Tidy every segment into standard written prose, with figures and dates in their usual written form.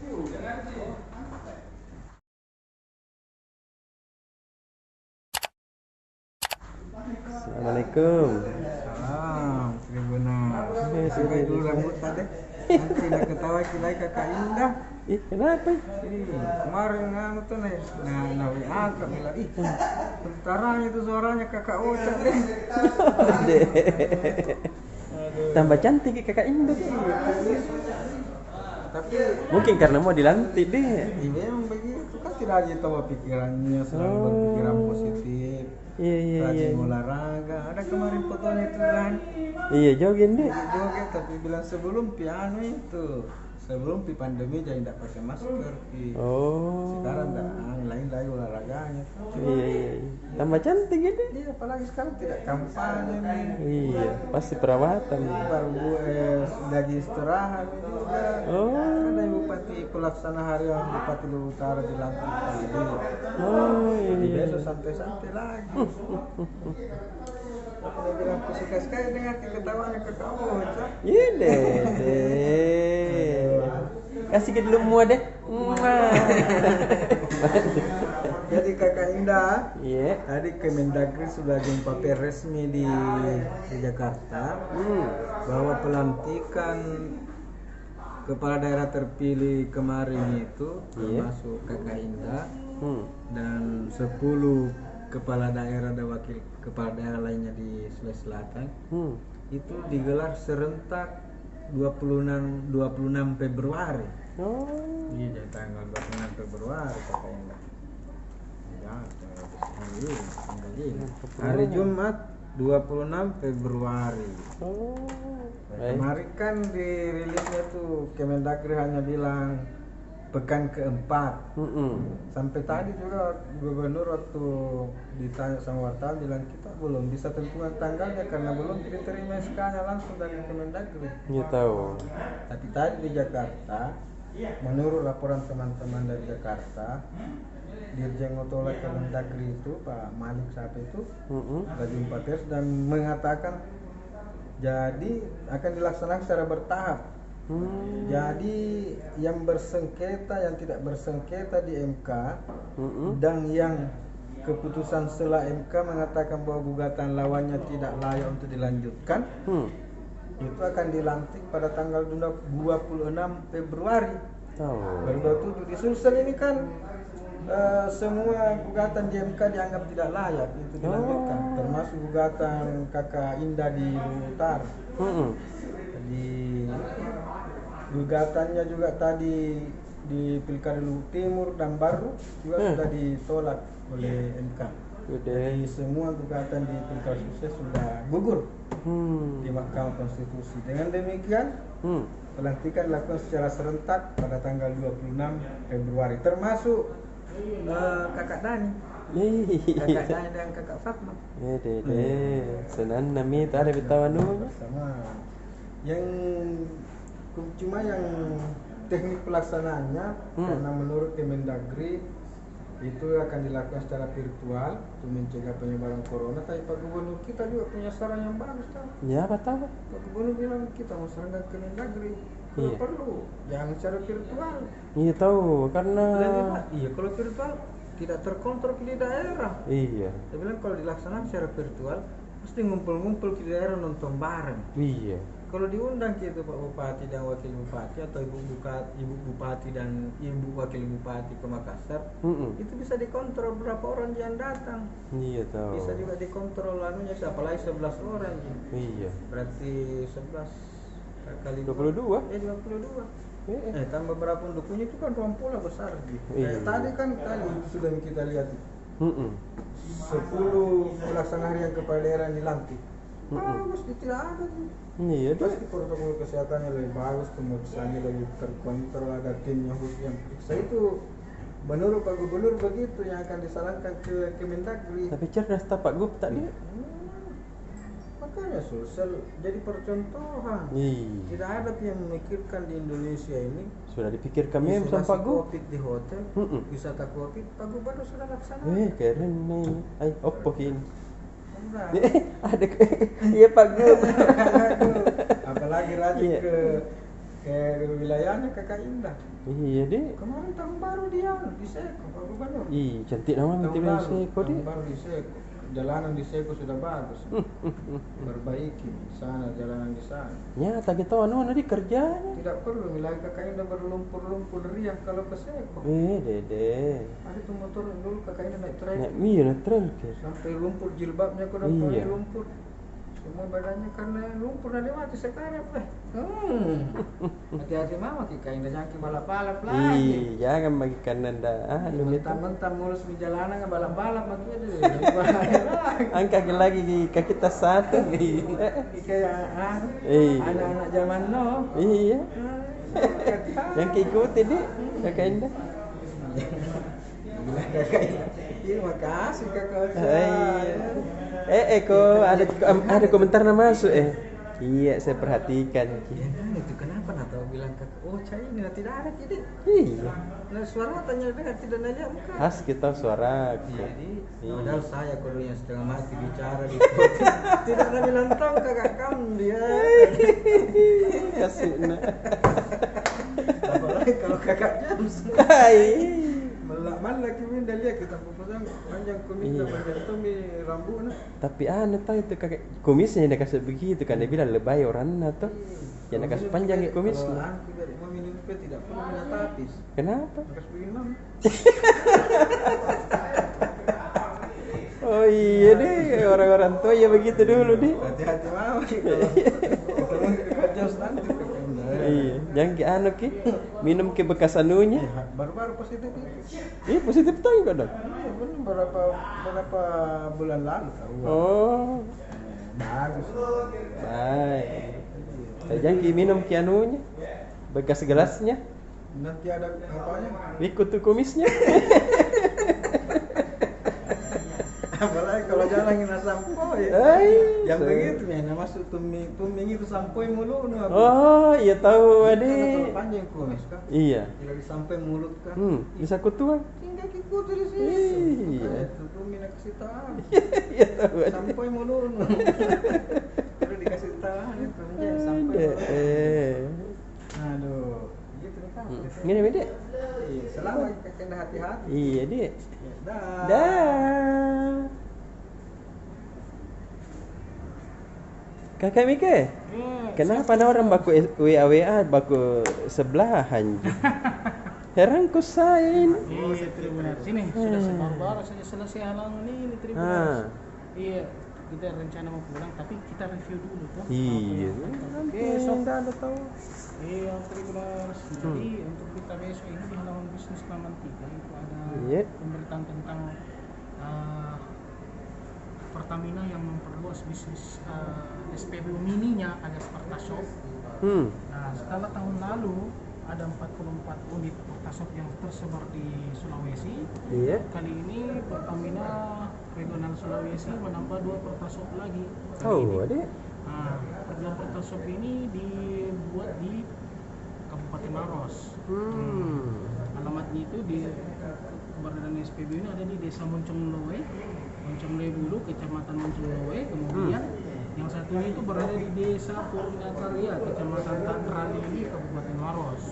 Assalamualaikum. Salam, Tribuna. Sampai dulu rambut tadi. Nanti nak ketawa kilai kakak Indah. Kenapa? Kemarin anu tuh nih, nah WA kak bilang, sekarang itu suaranya kakak Ocha deh. Tambah cantik kakak Indah. Tapi Mungkin karena mau dilantik deh. memang begitu kan, tidak aja tahu pikirannya, selalu berpikiran positif. Iya. Rajin olahraga. Ada kemarin fotonya itu kan. Iya, jogging deh. Joget tapi bilang sebelum piano itu. Sebelum pandemi jadi tidak pakai masker. Oh. Sekarang dah lain lagi olahraganya. Iya. Tambah cantik gitu. Iya, apalagi sekarang tidak kampanye nih. Iya, pasti perawatan. Baru lagi istirahat juga. Oh. Ada Bupati pelaksana harian Bupati Luhut Utara dilantik tadi. Oh, Jadi iya. besok santai-santai lagi. Aku bilang aku suka sekali dengar ketawanya ke kamu, Cak. Iya deh. Kasih ke dulu mua deh. Jadi kakak Indah, Iya. tadi Kemendagri sudah jumpa pers resmi di Jakarta bahwa pelantikan kepala daerah terpilih kemarin itu termasuk kakak Indah dan 10 kepala daerah dan wakil kepala daerah lainnya di Sulawesi Selatan itu digelar serentak 26 Februari. Oh. Iya, tanggal 26 Februari kakak Indah. Hari Jumat 26 Februari. Oh. Kemarin kan dirilisnya tuh Kemendagri hanya bilang pekan keempat. Sampai tadi juga gubernur waktu ditanya sama wartawan bilang kita belum bisa tentukan tanggalnya karena belum diterima SK-nya langsung dari Kemendagri. Iya tahu. Tapi tadi di Jakarta, menurut laporan teman-teman dari Jakarta, Dirjen Otola Kemendagri itu Pak Malik siapa itu berjumpa pers dan mengatakan jadi akan dilaksanakan secara bertahap. Jadi yang bersengketa, yang tidak bersengketa di MK dan yang keputusan setelah MK mengatakan bahwa gugatan lawannya tidak layak untuk dilanjutkan, itu akan dilantik pada tanggal 26 Februari. Baru 27 di Sulsel ini kan semua gugatan di MK dianggap tidak layak itu dilanjutkan, termasuk gugatan kakak Indah di Luhut Utara. Jadi gugatannya juga tadi di Pilkada Luhut Timur dan Baru juga sudah ditolak oleh MK. Jadi semua gugatan di Pilkada Sulsel sudah gugur di Mahkamah Konstitusi. Dengan demikian pelantikan dilakukan secara serentak pada tanggal 26 Februari, termasuk kakak Dani, kakak Dani dan kakak Fatma. Senang nami tak ada betawanunya. Sama. Yang cuma yang teknik pelaksanaannya karena menurut Kemendagri itu akan dilakukan secara virtual untuk mencegah penyebaran corona. Tapi Pak Gubernur kita juga punya saran yang bagus tahu. Ya, apa tahu? Pak Gubernur bilang kita mau serahkan Kemendagri. Kalau perlu, yang secara virtual. Iya tahu, karena Iya, kalau virtual tidak terkontrol di daerah. Iya. Dia bilang kalau dilaksanakan secara virtual pasti ngumpul-ngumpul di daerah nonton bareng. Iya. Kalau diundang gitu Pak Bupati dan Wakil Bupati atau Ibu Bupati dan Ibu Wakil Bupati ke Makassar, itu bisa dikontrol berapa orang yang datang. Iya tahu. Bisa juga dikontrol anunya, apalagi 11 orang. Iya. Berarti 11 kali 22. 22. Tambah berapa pendukungnya itu kan ruang pula besar gitu. Iya. Tadi itu sudah kita lihat 10 pelaksana harian kepala daerah dilantik. Bagus, tidak ada tuh. Iya deh. Pasti protokol kesehatannya lebih bagus, pemeriksaannya lebih terkontrol, ada timnya khusus yang periksa itu. Menurut Pak Gubernur begitu yang akan disarankan ke Kemendagri. Tapi cerdas tak Pak Gub tadi. Makanya Sulsel jadi percontohan. Iya. Tidak ada yang memikirkan di Indonesia ini. Sudah dipikirkan memang sama Pak Gub. Covid di hotel, wisata Covid, Pak Gubernur sudah laksanakan. Keren nih. Ay, oppo ini. Enggak. Ada iya Pak Gub. Apalagi rajin ke Kayak wilayahnya Kakak Indah. Iya dek. Kemarin tahun baru dia di Seko, Pak Gubernur. Ih, cantik nama nanti bilang Seko tahun dek. baru di Seko. Jalanan di Seko sudah bagus. Perbaiki di sana jalanan di sana. Nyata kita anu di kerjanya. Tidak perlu wilayah Kakak Indah berlumpur-lumpur riang kalau ke Seko. Dede. Ada tuh motor dulu Kakak Indah naik trek. Nek mie na tren ke. Sampai lumpur jilbabnya kena Iya. lumpur. Semua badannya karena lumpur dari mati sekarang lah. Hati-hati mama Kakak Indah jangan ke balap-balap lagi. Ih, jangan bagi kanan dah. Ah, lu minta. Mentang-mentang mulus di jalanan nggak balap-balap makanya deh. Bahaya lagi. Angkat lagi kaki kita satu. Kayak Iya. anak-anak zaman now. Iya. Yang ikuti deh, Kakak Indah. Bilang Kakak Indah. Terima kasih Kakak. Iya. Kok ada komentar nama masuk Iya, saya perhatikan. Ya kan itu kenapa Nato bilang Kakak, oh cai ini tidak ada jadi. Iya. Nah suara tanya dengar tidak nanya muka. Khas kita suara. Jadi, Iya. padahal saya kodonya setengah mati bicara di tidak ada bilang tong kakak kamu dia. Kasih nak. Apalagi kalau kakak James. Hai. Malah kimin dah lihat kita panjang kumis dan panjang tumi rambutnya. Tapi tahu itu kakak kumisnya dia kasih begitu kan dia bilang lebay orang tuh. Ya nak kasih panjang ya kumis. Kalau aku dari mau minum teh tidak perlu minyak tapis. Kenapa? Kasih begini mam. Oh iya deh, orang-orang tua ya begitu dulu deh. Hati-hati mama kalau kakak James nanti kakak Indah. Iya, jangan ke anu ki, minum ke bekas anunya. Baru-baru positif itu. Iya positif tuh enggak dong. Iya benar berapa bulan lalu tahu. Oh, Bagus. baik. Jangan ki minum ke anunya, bekas gelasnya, Nanti ada apanya? ikut tuh kumisnya. Apalagi kalau jalan kena sampo ya. Yang begitu ya, nama masuk tuming itu sampo mulu nu. Oh, iya tahu Kalau adik. panjang kumis kan. Iya. Lagi sampai mulut kan. Bisa kutuan. Tinggal ikuti di sini. Iya. Itu tuming nak kasih tahu. Iya tahu adik. Sampai mulu nu. Udah dikasih tahu itu jangan sampai. Aduh. Gitu nih kan. Gini beda. Selama kita hati-hati. Iya dek. Dah. Dah. Kakak Mika, kenapa ada orang baku WA baku sebelahan? Heran ku saya ini. Iya, Tribuners. Sini, sudah sebar-bar saja selesai halang ini Tribuners. Iya, kita rencana mau pulang, tapi kita review dulu tuh. Iya. Besok. Ada tahu. Iya, Tribuners. Jadi untuk kita besok ini di halaman bisnis Taman 3 itu ada Iya. pemberitaan tentang Pertamina yang memperluas bisnis SPBU mininya alias Pertashop. Nah, setelah tahun lalu ada 44 unit Pertashop yang tersebar di Sulawesi. Iya. Kali ini Pertamina Regional Sulawesi menambah 2 Pertashop lagi. Oh, adik. Nah, kedua Pertashop ini dibuat di Kabupaten Maros. Alamatnya itu di keberadaan SPBU ini ada di Desa Moncongloe Bulu, Kecamatan Moncongloe. Kemudian yang satunya itu berada di Desa Purnakarya, Kecamatan Tanralili, Kabupaten Maros.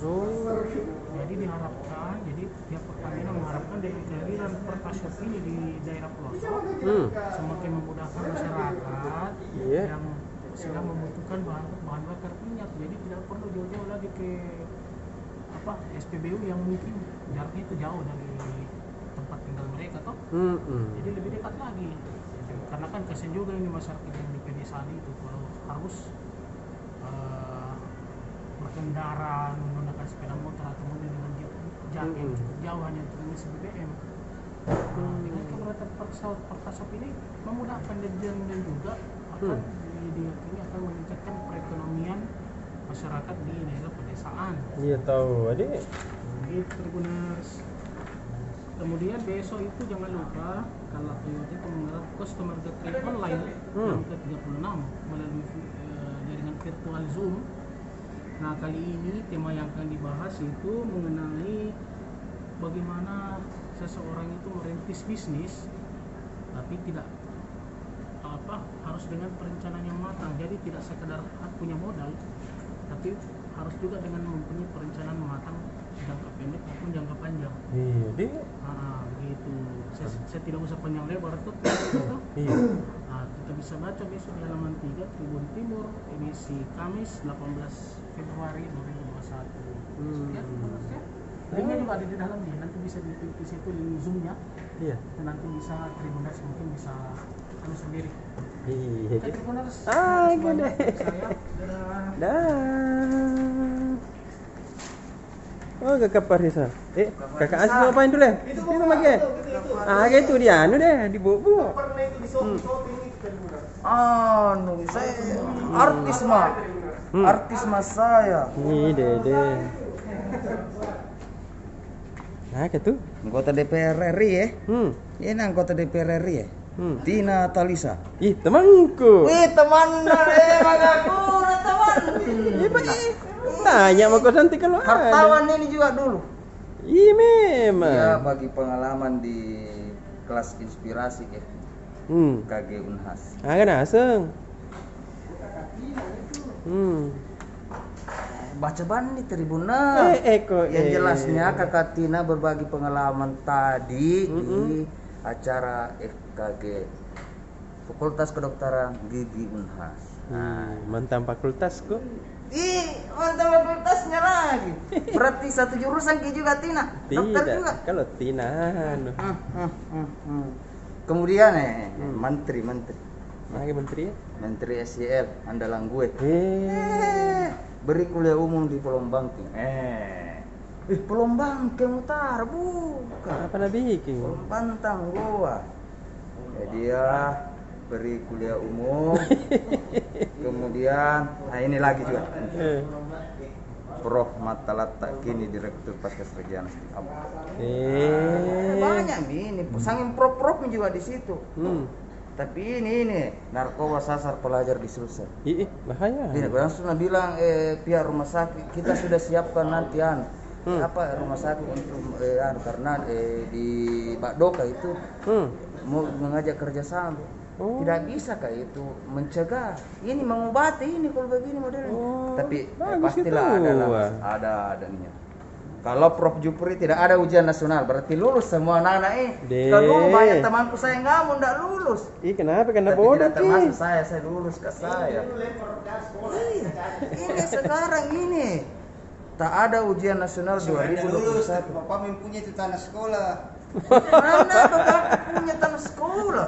Jadi diharapkan, pihak Pertamina mengharapkan dari kehadiran Pertashop ini di daerah pelosok semakin memudahkan masyarakat yang sedang membutuhkan bahan bakar minyak. Jadi tidak perlu jauh-jauh lagi ke SPBU yang mungkin jaraknya itu jauh dari tempat tinggal mereka toh. Jadi lebih dekat lagi. Karena kan kasian juga ini masyarakat yang di pedesaan itu kalau harus berkendara menggunakan sepeda motor atau mobil dengan jarak yang cukup jauh hanya untuk mengisi BBM. Dengan keberadaan Pertashop ini memudahkan dan juga akan diyakini akan meningkatkan perekonomian masyarakat di daerah pedesaan. Iya tahu adik. Gitu Tribuners. Kemudian besok itu jangan lupa kalau Toyota itu menggarap customer gathering online yang ke-36 melalui jaringan virtual Zoom. Nah kali ini tema yang akan dibahas itu mengenai bagaimana seseorang itu merintis bisnis tapi tidak harus dengan perencanaan yang matang. Jadi tidak sekedar punya modal tapi harus juga dengan mempunyai perencanaan matang jangka pendek maupun jangka panjang. Iya, deh. Begitu. Saya tidak usah panjang lebar tuh. Iya. Kita bisa baca besok di halaman 3 Tribun Timur edisi Kamis 18 Februari 2021. Ya, linknya juga ada di dalam nih. Nanti bisa di situ di zoomnya. Iya. Dan nanti bisa Tribuners mungkin bisa kami sendiri. Iya. Oke, Tribuners. Gede. Saya dadah. Dah. Oh, kakak Parisa. Kakak Aziz ngapain dulu ya? Itu pakai. Gitu dia anu deh, dibubu. Saya artis mah. Artis mas saya. Nih, Dede. Nah, gitu. Anggota DPR RI ya. Ini anggota DPR RI ya. Tina Talisa. Ih, temanku. Wih, teman aku teman. Iya, Pak. Tanya sama kau nanti kalau ada. Hartawan ini juga dulu. Iya, memang. Ya, bagi pengalaman di kelas inspirasi ya. KG Unhas. Kan aseng. Baca ban di Tribunal. Kok. Yang jelasnya Kakak Tina berbagi pengalaman tadi di acara FKG Fakultas Kedokteran Gigi Unhas. Mantan fakultas kok. Mantan fakultasnya lagi. Berarti satu jurusan Ki juga Tina. Dokter Tidak. juga. Kalau Tina anu. Kemudian menteri. Lagi menteri ya? Menteri SYL andalan gue. Beri kuliah umum di Pulau Bangking. Pulau Bangking Utara bukan. Apa nabi bikin? Pulau Pantang gua. Dia beri kuliah umum. Kemudian, ini lagi juga. Prof Matalatta kini Direktur Paskes Regiana Ampel. Banyak ini, sangin prof juga di situ. Tapi ini narkoba sasar pelajar di Sulsel. Bahaya. Ini langsung bilang pihak rumah sakit kita sudah siapkan nanti rumah sakit untuk karena di Pak Doka itu mau mengajak kerjasama. Tidak bisa kayak itu mencegah. Ini mengobati ini kalau begini modelnya. Tapi pastilah ada adanya. Kalau Prof Jupri tidak ada ujian nasional, berarti lulus semua anak-anak ini. Kalau banyak temanku saya nggak lulus. Kenapa? Kenapa bodoh? Tidak termasuk saya lulus ke saya. Ini sekarang ini tak ada ujian nasional 2021. Bapak mempunyai itu tanah sekolah. Mana bapak punya tanah sekolah?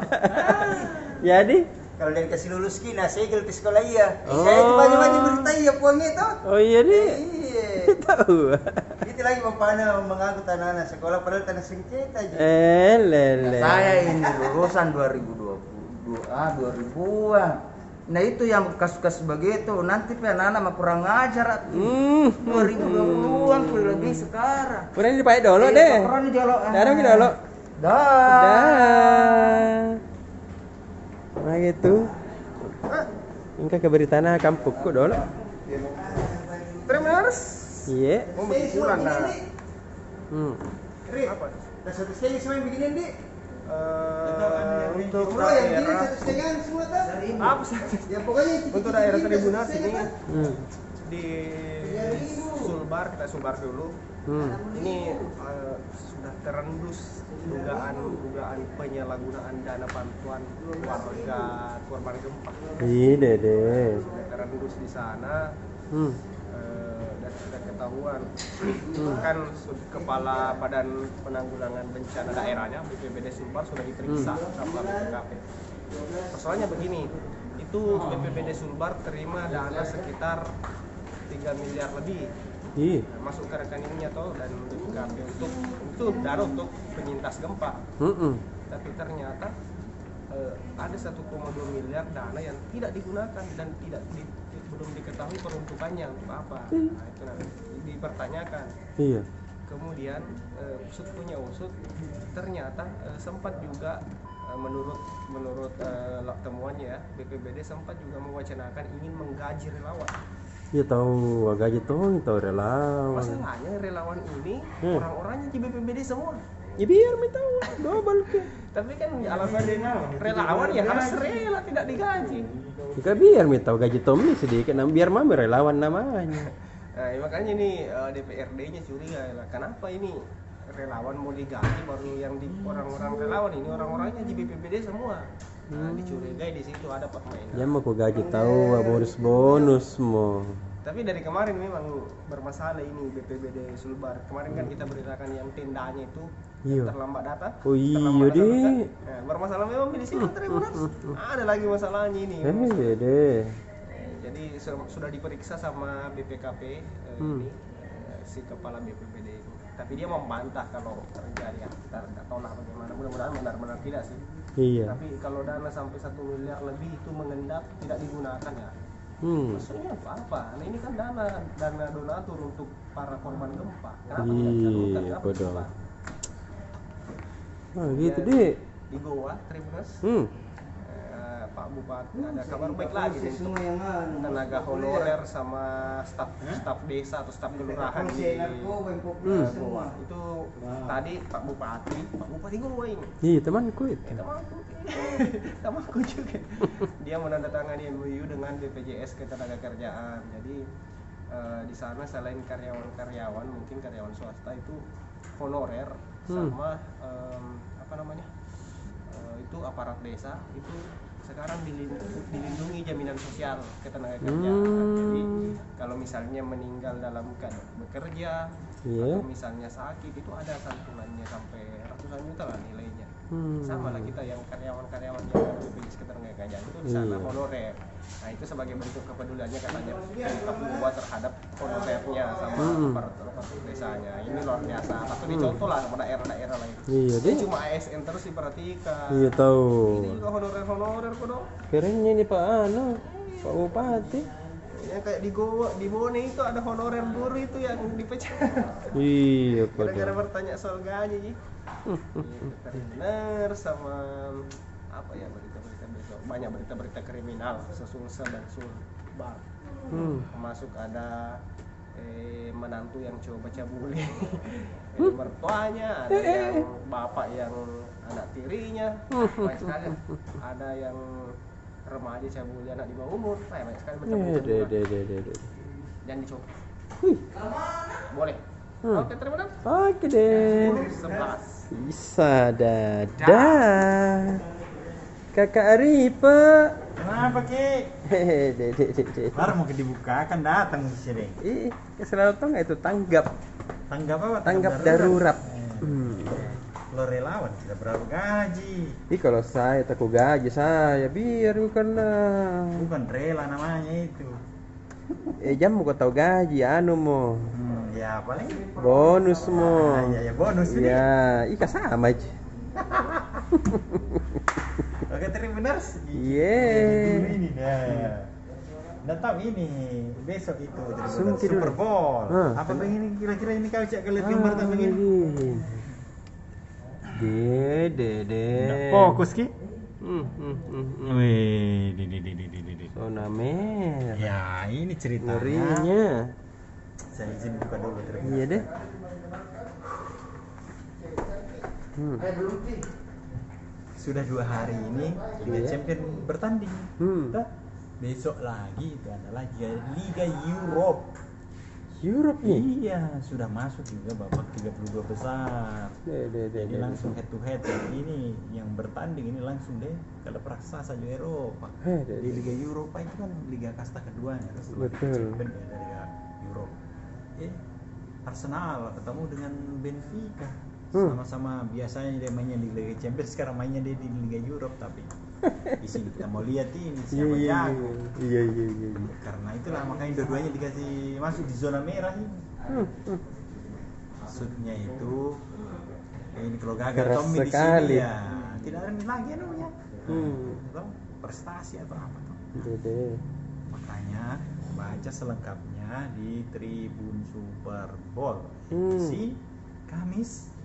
Jadi? Kalau dia kasih lulus kina, segel di sekolah iya. Saya itu banyak berita iya puang itu. Oh iya deh. Iya. Tahu. Itu lagi mempana mengaku tanah sekolah padahal tanah sengketa aja. Lele. Saya ini lulusan 2000-an. Nah itu yang kasus-kasus begitu. Nanti anak-anak mah kurang ngajar. 2020-an lebih sekarang. Kurang dipakai dulu deh. Kurang di dulu. Dah dulu. Dah. Nah gitu. Engkau ke Beritana kampungku dulu. Terus. Iya. Mau pulang dah. Apa? Satu setengah semua yang beginian di. Untuk daerah satu setengah semua tak? Apa sih? Ya pokoknya untuk daerah Tribunal sini di Sulbar kita Sulbar dulu. Ini sudah terendus dugaan penyalahgunaan dana bantuan warga korban gempa. Iya deh. Sudah terendus di sana. Dan sudah ketahuan kan Kepala Badan Penanggulangan Bencana Daerahnya BPBD Sulbar sudah diperiksa sama BPKP. Persoalannya begini, itu BPBD Sulbar terima dana sekitar 3 miliar lebih. Masuk ke rekeningnya dan BPKP untuk dana untuk penyintas gempa. Tapi ternyata ada 1,2 miliar dana yang tidak digunakan dan belum diketahui peruntukannya untuk apa. Nah, itu nanti dipertanyakan. Iya. Kemudian usut punya usut, ternyata sempat juga menurut temuannya ya, BPBD sempat juga mewacanakan ingin menggaji relawan. Ya tahu gaji tahu relawan. Masalahnya relawan ini orang-orangnya di BPBD semua. Ya biar mereka tahu double ke. Tapi kan alasan relawan ya harus rela tidak digaji. Jika biar mereka tahu gaji Tommy sedikit, biar mami relawan namanya. Nah, makanya ini DPRD-nya curiga lah. Kenapa ini relawan mau diganti baru yang di orang-orang relawan ini orang-orangnya di BPBD semua. Nah, dicurigai di situ ada permainan. Ya mau gaji tahu bonus mau. Tapi dari kemarin memang bermasalah ini BPBD Sulbar. Kemarin kan kita beritakan yang tendanya itu Iya. terlambat datang. Oh iya terlambat datang, deh. kan? Nah, bermasalah memang di sini Tribuners. Ada lagi masalahnya ini. Iya deh. Jadi sudah diperiksa sama BPKP ini si kepala BPBD itu. Tapi dia membantah kalau terjadi ya. Kita nggak tahu lah bagaimana. Mudah-mudahan benar-benar tidak sih. Iya. Tapi kalau dana sampai 1 miliar lebih itu mengendap tidak digunakan ya. Maksudnya apa? Nah ini kan dana donatur untuk para korban gempa. Kenapa tidak disalurkan? Kenapa bodoh. disimpan? Oh gitu deh. Di Goa, Tribuners, Pak Bupati ada kabar baik lagi nih untuk tenaga honorer sama staf desa atau staf kelurahan di Goa. Itu tadi Pak Bupati Goa ini. Iya temanku itu. Temanku juga. Dia menandatangani MOU dengan BPJS Ketenagakerjaan. Jadi di sana selain karyawan mungkin karyawan swasta itu honorer sama itu aparat desa itu sekarang dilindungi jaminan sosial ketenagakerjaan. Jadi kalau misalnya meninggal dalam keadaan bekerja atau misalnya sakit itu ada santunannya sampai ratusan juta lah nilainya. Sama lah kita yang karyawan-karyawan yang BPJS Ketenagakerjaan itu di sana honorer. Nah itu sebagai bentuk kepeduliannya katanya Pemkab Goa terhadap honorernya sama aparat desanya. Ini luar biasa. Atau dicontoh lah sama daerah-daerah lain. Iya deh. Ini cuma ASN terus diperhatikan. Iya tahu. Ini juga honorer kok dong. Kerennya nih Pak Pak Bupati. Ya kayak di Bone itu ada honorer guru itu yang dipecat. Iya Gara-gara bodoh. bertanya soal gaji. Veteriner sama apa ya berita-berita besok banyak berita-berita kriminal Sulsel dan Sulbar. Termasuk ada menantu yang coba cabuli mertuanya, ada yang bapak yang anak tirinya, banyak sekali. Ada yang remaja cabuli anak di bawah umur, banyak sekali macam-macam. Jangan dicoba. Boleh. Oke, terima kasih. Oke deh. 11. Bisa dadah. Kakak Aripa. Kenapa Ki? Hehehe, Baru mau dibukakan datang di sini. selalu tau nggak itu tanggap Tanggap apa? Tanggap darurat. Lo relawan tidak berapa gaji. Kalau saya takut gaji saya biar kena. Bukan rela namanya itu. Jam mau tahu gaji mau. Ya paling Bonus mo. Ya bonus ini. Ya, sama aja. Oke, Tribuners. Iya. Ini dah. Dan tahu ini besok itu Sungki Super dulu. Bowl. Apa begini kira-kira ini kau cek lihat gambar tak begini? Dede. Fokus Ki. Wih, di. zona merah. Ya, ini ceritanya. Ngerinya. Saya izin buka dulu Tribuners. Iya deh. Sudah 2 hari ini Liga Champion bertanding. Besok lagi itu adalah Liga Europe. Europe nih. Iya, sudah masuk juga babak 32 besar. Jadi langsung head to head. Ini yang bertanding ini langsung deh kalau raksasa juga Eropa. Di Liga Eropa itu kan liga kasta keduanya. Betul. Dari Liga Europe. Arsenal ketemu dengan Benfica. Sama-sama biasanya dia mainnya di Liga Champions, sekarang mainnya dia di Liga Europe, tapi di sini kita mau lihat ini siapa jago. Iya. Karena itulah makanya dua-duanya dikasih masuk di zona merah ini. Maksudnya itu ini kalau gagal Keras Tommy di sekali. sini ya tidak ada lagi namanya. Prestasi atau apa tuh. Dede. Makanya baca selengkapnya di Tribun Super Bowl. Si Kamis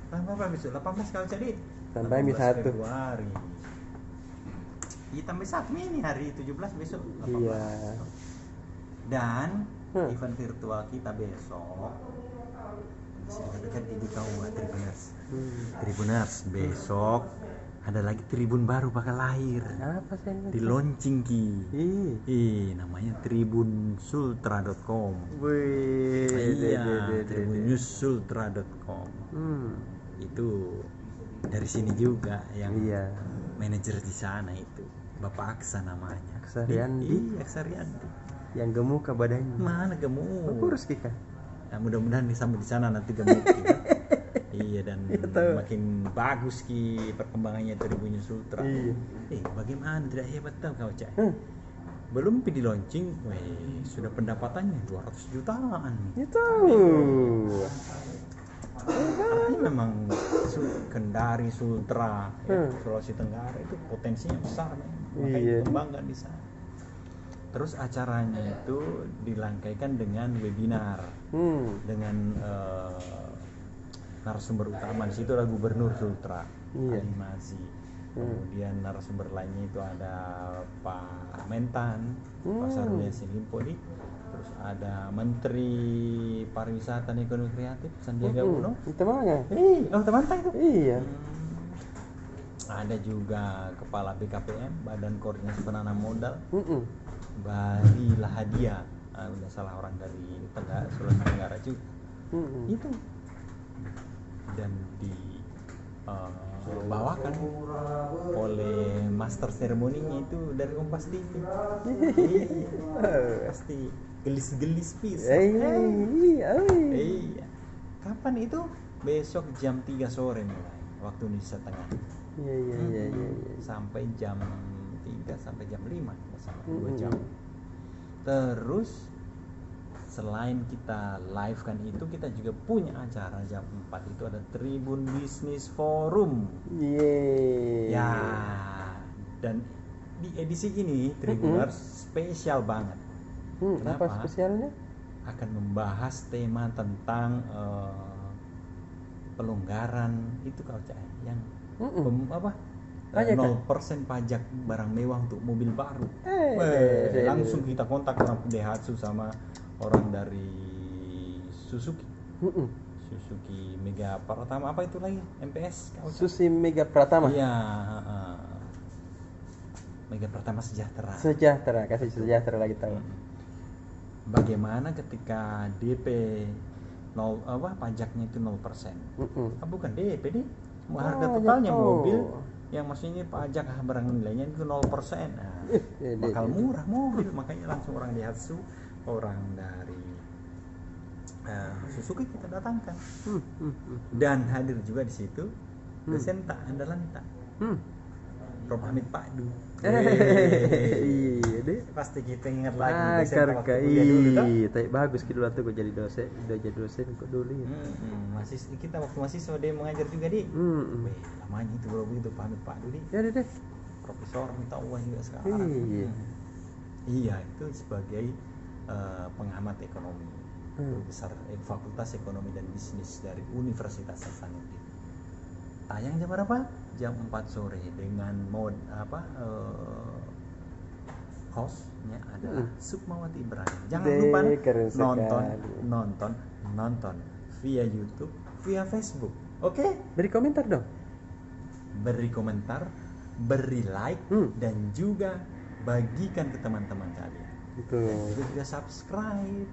tanggal berapa besok? 18 kalau jadi Tambah 18 1. Februari. Iya tambah 1 ini hari 17 besok 18. Iya. Dan event virtual kita besok sudah dekat di KUA Tribuners. Tribuners besok ada lagi tribun baru bakal lahir. Apa sih ini? Di launching Ki. Namanya tribunsultra.com. Wih. Iya, tribunsultra.com. Itu dari sini juga yang manajer di sana itu Bapak Aksa namanya. Aksariandi. Aksariandi. Yang gemuk ke badannya. Mana gemuk? Kurus Kika. Ya, mudah-mudahan sampai di sana nanti gemuk. Iya, dan makin bagus Ki perkembangannya Tribun Sultra. Bagaimana tidak hebat tau kau Cak? Belum di launching, sudah pendapatannya 200 jutaan. Itu. Artinya memang Kendari Sultra, Sulawesi Tenggara itu potensinya besar, makanya kembangkan di sana. Terus acaranya itu dilangkaikan dengan webinar, dengan narasumber utama. Di situ ada Gubernur Sultra, Ali Mazi. Kemudian narasumber lainnya itu ada Pak Mentan, Pak Sarul Yassin Limpo nih. Terus ada Menteri Pariwisata dan Ekonomi Kreatif Sandiaga Uno. Temannya. Teman itu. Iya. Ada juga Kepala BKPM, Badan Koordinasi Penanam Modal. Bari Lahadia, udah salah orang dari Sulawesi Tenggara juga. Itu. Dan dibawakan oleh master seremoninya itu dari Kompas TV. Pasti gelis-gelis pisah. Iya. Kapan itu? Besok jam 3 sore mulai waktu Indonesia Tengah. Iya. Sampai jam 3 sampai jam 5 2 jam. Terus selain kita live kan itu, kita juga punya acara jam 4 itu ada Tribun Bisnis Forum. Ya, dan di edisi ini Tribuners spesial banget. Kenapa spesialnya? Akan membahas tema tentang pelonggaran itu kalau yang 0% pajak barang mewah untuk mobil baru. Langsung kita kontak orang Daihatsu sama orang dari Suzuki. Suzuki Mega Pratama apa itu lagi? MPS? Suzuki Mega Pratama. Iya, Mega Pratama Sejahtera. Kasih sejahtera lagi tahu. Bagaimana ketika DP pajaknya itu 0%. Bukan DP nih. Harga totalnya mobil yang maksudnya pajak barang nilainya itu 0%. Bakal murah mobil, makanya langsung orang Daihatsu, orang dari Suzuki kita datangkan. Dan hadir juga di situ dosen tak andalan tak. Prof Hamid Pakdu. Iya deh. Pasti kita ingat lagi dosen waktu kuliah dulu kan. Tapi bagus gitu waktu gue jadi dosen, udah jadi dosen kok dulu ya. Masih kita waktu mahasiswa dia mengajar juga di. Namanya itu bro itu Pak Hamid Pakdu di. Ya deh. Profesor minta uang juga sekarang. Iya, itu sebagai pengamat ekonomi. Besar Fakultas Ekonomi dan Bisnis dari Universitas Hasanuddin. Tayang jam berapa? Jam 4 sore dengan hostnya adalah Sukmawati Ibrahim. Jangan lupa nonton via YouTube, via Facebook. Oke? Beri komentar dong. Beri komentar, beri like, dan juga bagikan ke teman-teman kalian. Betul. Dan juga subscribe.